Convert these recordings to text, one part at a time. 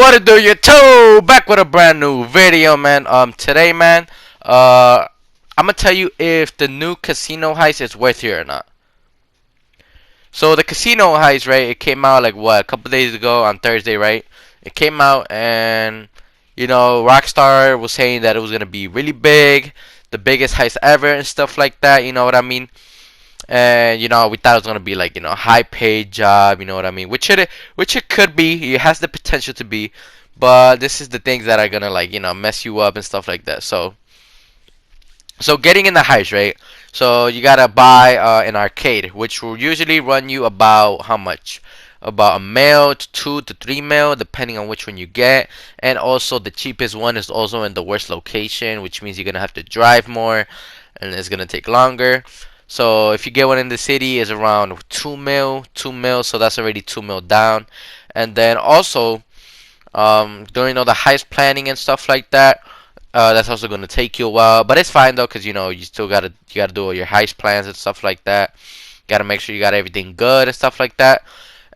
What it do, YouTube? Back with a brand new video, man. Today, man, I'm gonna tell you if the new casino heist is worth it or not. So the casino heist, right? It came out like what, a couple days ago on Thursday, right? It came out, and Rockstar was saying that it was gonna be really big, the biggest heist ever, and stuff like that. You know what I mean? And we thought it was gonna be like high paid job, you know what I mean, which it could be. It has the potential to be, but this is the things that are gonna like mess you up and stuff like that. So getting in the heist, right? So you gotta buy an arcade, which will usually run you about how much? About a mil to 2 to 3 mil, depending on which one you get. And also the cheapest one is also in the worst location, which means you're gonna have to drive more, and it's gonna take longer. So if you get one in the city, is around 2 mil. So that's already 2 mil down. And then also, during the heist planning and stuff like that, that's also gonna take you a while. But it's fine though, cause you still gotta do all your heist plans and stuff like that. Gotta make sure you got everything good and stuff like that.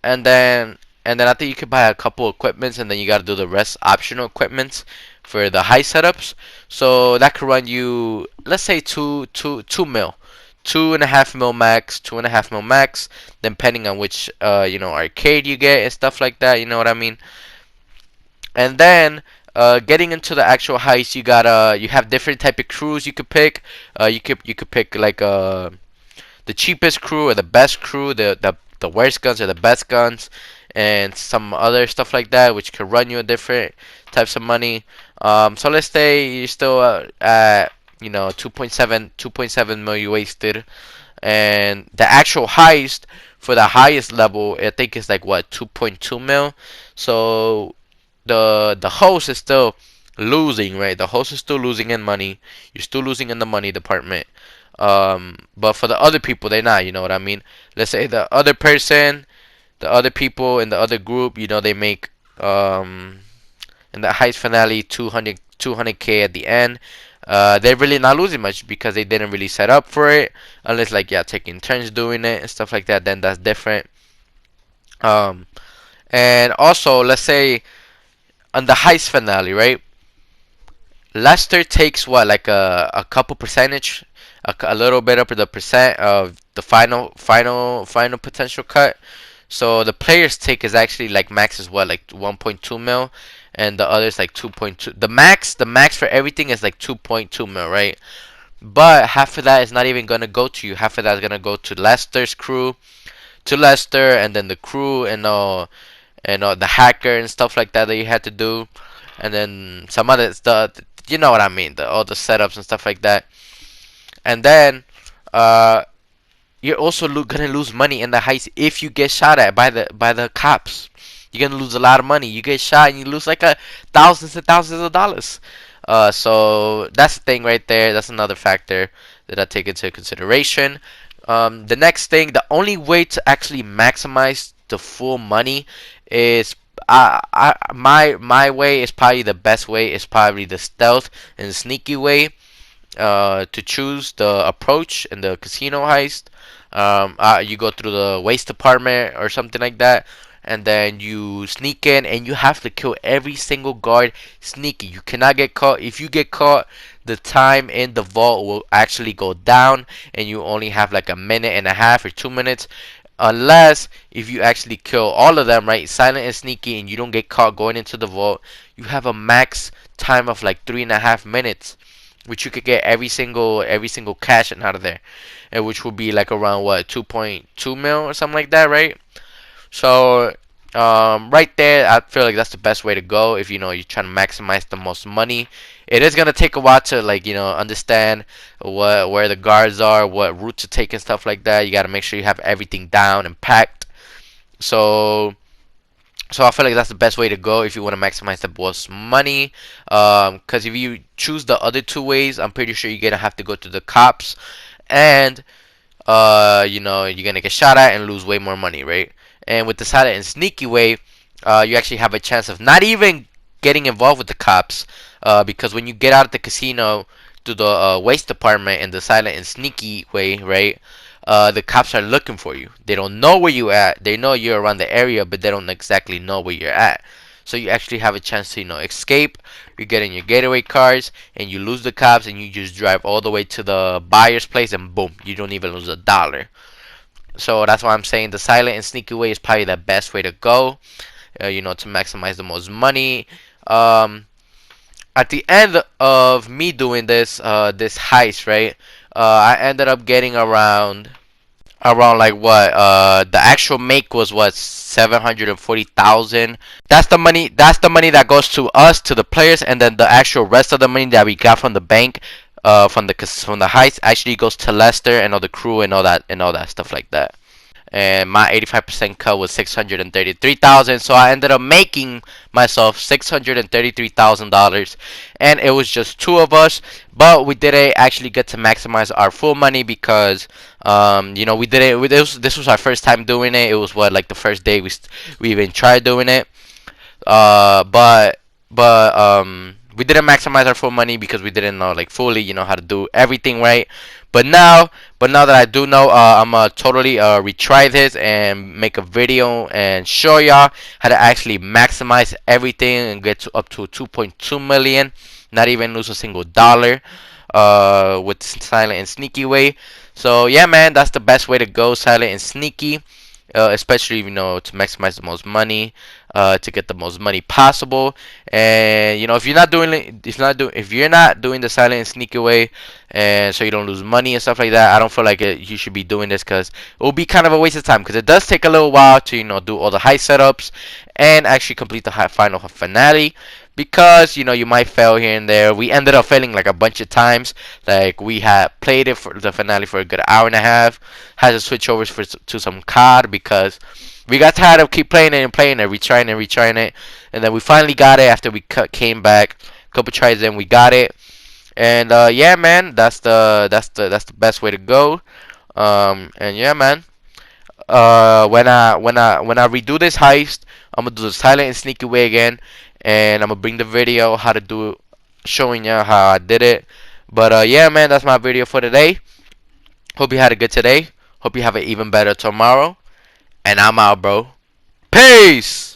And then I think you could buy a couple equipments, and then you gotta do the rest optional equipments for the heist setups. So that could run you, let's say two mil. 2.5 mil max, 2.5 mil max, depending on which arcade you get and stuff like that. You know what I mean? And then getting into the actual heist, you have different type of crews you could pick. You could pick like the cheapest crew or the best crew, the worst guns or the best guns, and some other stuff like that, which could run you a different types of money. So let's say you're still at 2.7 mil you wasted, and the actual heist for the highest level, I think it's like what, 2.2 mil. So the host is still losing, right? The host is still losing in money. You're still losing in the money department. But for the other people, they're not. You know what I mean? Let's say the other person, the other people in the other group, they make in the heist finale 200K at the end. They're really not losing much because they didn't really set up for it, unless like taking turns doing it and stuff like that. Then that's different. And also, let's say on the heist finale, right? Lester takes what, like a couple percentage, a little bit up to the percent of the final potential cut. So the player's take is actually like max is what, like 1.2 mil, and the others like 2.2. The max for everything is like 2.2 mil, right? But half of that is not even gonna go to you. Half of that is gonna go to Lester's crew, to Lester, and then the crew and the hacker and stuff like that you had to do, and then some other stuff. You know what I mean? All the setups and stuff like that. And then you're also gonna lose money in the heist if you get shot at by the cops. You're gonna lose a lot of money. You get shot and you lose like thousands and thousands of dollars. So that's the thing right there. That's another factor that I take into consideration. The next thing, the only way to actually maximize the full money is my way is probably the best way. Is probably the stealth and the sneaky way. To choose the approach in the casino heist. You go through the waste department or something like that, and then you sneak in, and you have to kill every single guard sneaky. You cannot get caught. If you get caught, the time in the vault will actually go down, and you only have like a minute and a half or 2 minutes. Unless if you actually kill all of them, right, silent and sneaky, and you don't get caught going into the vault, you have a max time of like 3.5 minutes, which you could get every single cash and out of there, and which would be like around what, 2.2 mil or something like that, right? So right there, I feel like that's the best way to go if you're trying to maximize the most money. It is gonna take a while to understand where the guards are, what route to take and stuff like that. You gotta make sure you have everything down and packed. So I feel like that's the best way to go if you want to maximize the most money. Because if you choose the other two ways, I'm pretty sure you're gonna have to go to the cops, and you're gonna get shot at and lose way more money, right? And with the silent and sneaky way, you actually have a chance of not even getting involved with the cops, because when you get out of the casino to the waste department in the silent and sneaky way, right? The cops are looking for you. They don't know where you at. They know you're around the area, but they don't exactly know where you're at. so you actually have a chance to escape. You get in your getaway cars and you lose the cops and you just drive all the way to the buyer's place and boom, you don't even lose a dollar. So that's why I'm saying the silent and sneaky way is probably the best way to go. To maximize the most money. Um, at the end of me doing this heist, right? I ended up getting around like what the actual make was what 740,000. That's the money that goes to us, to the players, and then the actual rest of the money that we got from the bank, from the heist, actually goes to Lester and all the crew and all that stuff like that. And my 85% cut was 633,000, so I ended up making myself $633,000, and it was just two of us. But we didn't actually get to maximize our full money because we did it. This was our first time doing it. It was what, like the first day we even tried doing it. But we didn't maximize our full money because we didn't know like fully, how to do everything right. But now, that I do know, I'm gonna totally retry this and make a video and show y'all how to actually maximize everything and get up to 2.2 million, not even lose a single dollar, with silent and sneaky way. So yeah, man, that's the best way to go, silent and sneaky. Especially to maximize the most money, to get the most money possible. And if you're not doing it, if you're not doing the silent and sneaky way, and so you don't lose money and stuff like that, I don't feel like you should be doing this, because it will be kind of a waste of time, because it does take a little while to do all the high setups and actually complete the final finale, because you might fail here and there. We ended up failing like a bunch of times. Like, we had played it for the finale for a good hour and a half, had to switch over to some COD because we got tired of keep playing it and playing it, retrying it, and then we finally got it after we came back a couple tries. Then we got it, and yeah, man, that's the best way to go. And yeah, man, when I redo this heist, I'm gonna do the silent and sneaky way again, and I'm gonna bring the video how to do it, showing you how I did it. But yeah, man, that's my video for today. Hope you had a good today. Hope you have an even better tomorrow. And I'm out, bro. Peace.